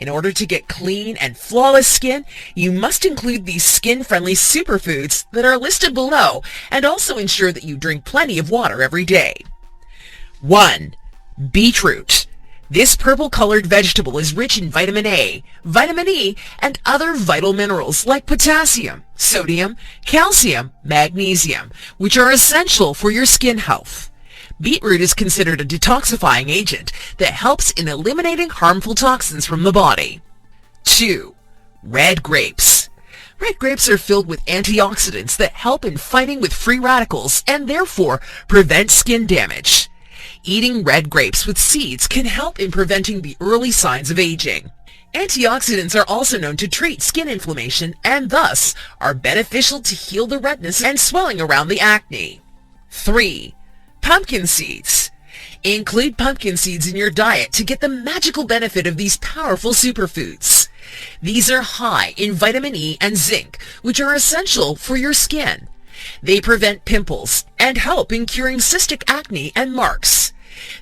In order to get clean and flawless skin, you must include these skin-friendly superfoods that are listed below and also ensure that you drink plenty of water every day. 1. Beetroot. This purple-colored vegetable is rich in vitamin A, vitamin E, and other vital minerals like potassium, sodium, calcium, magnesium, which are essential for your skin health. Beetroot is considered a detoxifying agent that helps in eliminating harmful toxins from the body. 2. Red grapes. Red grapes are filled with antioxidants that help in fighting with free radicals and therefore prevent skin damage. Eating red grapes with seeds can help in preventing the early signs of aging. Antioxidants are also known to treat skin inflammation and thus are beneficial to heal the redness and swelling around the acne. 3. Pumpkin seeds. Include pumpkin seeds in your diet to get the magical benefit of these powerful superfoods. These are high in vitamin E and zinc, which are essential for your skin. They prevent pimples and help in curing cystic acne and marks.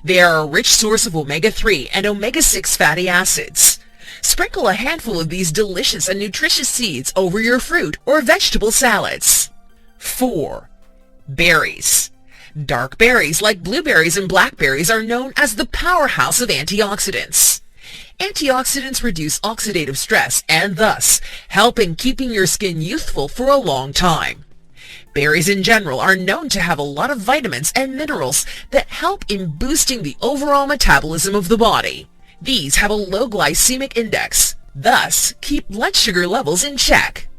They are a rich source of omega-3 and omega-6 fatty acids. Sprinkle a handful of these delicious and nutritious seeds over your fruit or vegetable salads. 4. Berries. Dark berries like blueberries and blackberries are known as the powerhouse of antioxidants. Antioxidants reduce oxidative stress and thus help in keeping your skin youthful for a long time. Berries in general are known to have a lot of vitamins and minerals that help in boosting the overall metabolism of the body. These have a low glycemic index, thus keep blood sugar levels in check.